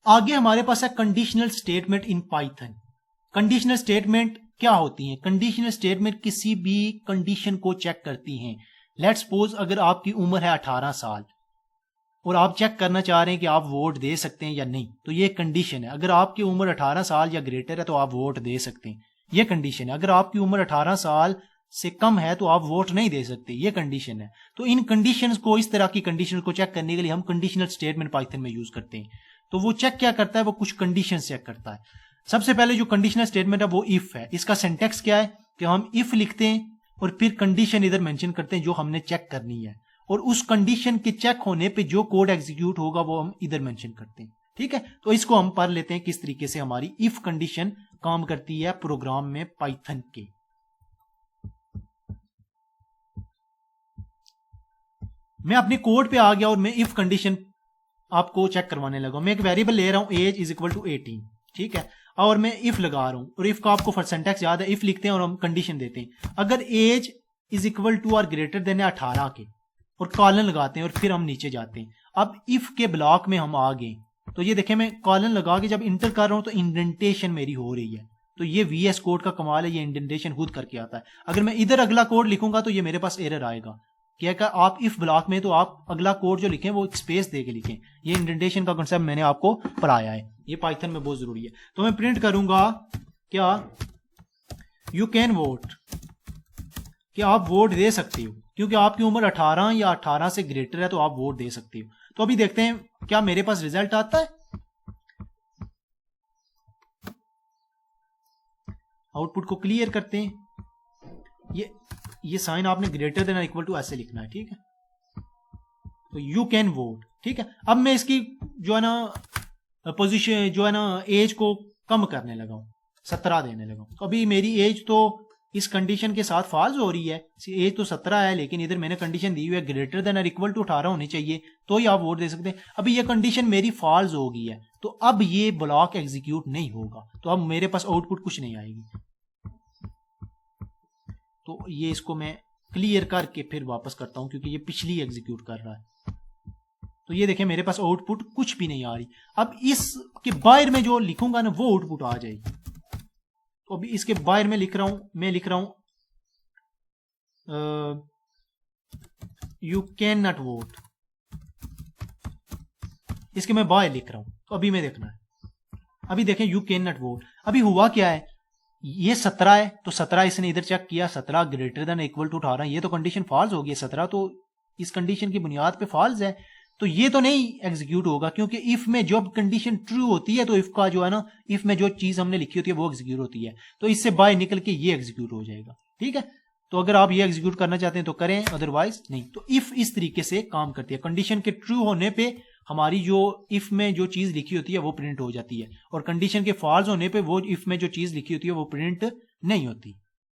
आगे हमारे पास है conditional statement in Python. Conditional statement क्या होती हैं? कंडीशनल स्टेटमेंट किसी भी कंडीशन को चेक करती हैं। लेट्स सपोज अगर आपकी उम्र है 18 साल और आप चेक करना चाह रहे हैं कि आप वोट दे सकते हैं या नहीं, तो ये कंडीशन है। अगर आपकी उम्र 18 साल या ग्रेटर है तो आप वोट दे सकते हैं, ये कंडीशन है। अगर आपकी उम्र 18 साल से कम है तो आप वोट नहीं दे सकते, ये कंडीशन है। तो इन कंडीशंस को, इस तरह की कंडीशन को चेक करने के लिए हम कंडीशनल स्टेटमेंट पाइथन में यूज करते हैं। तो वो चेक क्या करता है? वो कुछ कंडीशन चेक करता है। सबसे पहले जो कंडीशनल स्टेटमेंट है वो इफ है। इसका सिंटेक्स क्या है कि हम इफ लिखते हैं और फिर कंडीशन इधर मेंशन करते हैं जो हमने चेक करनी है, और उस कंडीशन के चेक होने पे जो कोड एग्जीक्यूट होगा वो हम इधर मेंशन करते हैं। ठीक है, तो इसको हम पढ़ लेते हैं किस तरीके से हमारी इफ कंडीशन काम करती है प्रोग्राम में पाइथन के। मैं अपने कोड पे आ गया और मैं इफ कंडीशन आपको चेक करवाने लगा। मैं एक वेरिएबल ले रहा हूं एज इज इक्वल टू 18, ठीक है, और मैं इफ लगा रहा हूं। और इफ का आपको सिंटेक्स याद है, इफ लिखते हैं और हम कंडीशन देते हैं। अगर एज इज इक्वल टू और ग्रेटर देन है 18 के, और कॉलन लगाते हैं और फिर हम नीचे जाते हैं। अब इफ के ब्लॉक में हम आ गए, तो ये देखें मैं कॉलन लगा के जब इंटर कर रहा हूं तो इंडेंटेशन मेरी हो रही है। तो ये VS कोड का कमाल है, ये इंडेंटेशन खुद करके आता है। अगर मैं इधर अगला कोड लिखूंगा तो ये मेरे पास एरर आएगा। क्या का आप इफ ब्लॉक में तो आप अगला कोड जो लिखें वो स्पेस दे के लिखें। ये इंडेंटेशन का कॉन्सेप्ट मैंने आपको पढ़ाया है, ये पाइथन में बहुत जरूरी है। तो मैं प्रिंट करूंगा क्या, यू कैन वोट, कि आप वोट दे सकते हो, क्योंकि आपकी उम्र 18 या 18 से ग्रेटर है तो आप वोट दे सकते हो। तो अभी देखते हैं क्या मेरे पास रिजल्ट आता है। आउटपुट को क्लियर करते हैं। ये साइन आपने ग्रेटर देन इक्वल टू ऐसे लिखना है, ठीक है। तो यू कैन वोट, ठीक है। अब मैं इसकी जो है ना पोजीशन, जो है ना एज को कम करने लगा हूं, 17 देने लगा हूं। तो अभी मेरी एज तो इस कंडीशन के साथ फॉल्स हो रही है। एज तो 17 है, लेकिन इधर मैंने कंडीशन दी हुई है ग्रेटर देन और इक्वल टू 18 होनी चाहिए, तो ही आप वोट दे सकते हैं। अभी ये कंडीशन मेरी फॉल्स हो गई है, तो अब ये ब्लॉक एग्जीक्यूट नहीं होगा, तो अब मेरे पास आउटपुट कुछ नहीं आएगी। तो ये इसको मैं क्लियर करके फिर वापस करता हूं, क्योंकि ये पिछली एग्जीक्यूट कर रहा है। तो ये देखें मेरे पास आउटपुट कुछ भी नहीं आ रही। अब इसके बाहर में जो लिखूंगा ना वो आउटपुट आ जाएगी। तो अभी इसके बाहर में लिख रहा हूं, मैं लिख रहा हूं यू कैन नॉट वोट, इसके मैं बाहर लिख रहा हूं। तो अभी मैं देखना है, अभी देखें यू कैन नॉट वोट। अभी हुआ क्या है, ये 17 है तो 17 इसने इधर चेक किया, 17 ग्रेटर देन इक्वल टू 18, ये तो कंडीशन फॉल्स हो गई। 17 तो इस कंडीशन की बुनियाद पे फॉल्स है, तो ये तो नहीं एग्जीक्यूट होगा, क्योंकि इफ में जब कंडीशन ट्रू होती है तो इफ का जो है ना, इफ में जो चीज हमने लिखी होती है वो एग्जीक्यूट होती है। तो इससे बाय निकल के ये एग्जीक्यूट हो जाएगा, ठीक है। तो अगर आप ये एग्जीक्यूट करना चाहते हैं तो करें, अदरवाइज नहीं। तो इफ इस तरीके से काम करती है। कंडीशन के ट्रू होने पे हमारी जो इफ में जो चीज लिखी होती है वो प्रिंट हो जाती है, और कंडीशन के फॉल्स होने पे वो इफ में जो चीज लिखी होती है वो प्रिंट नहीं होती।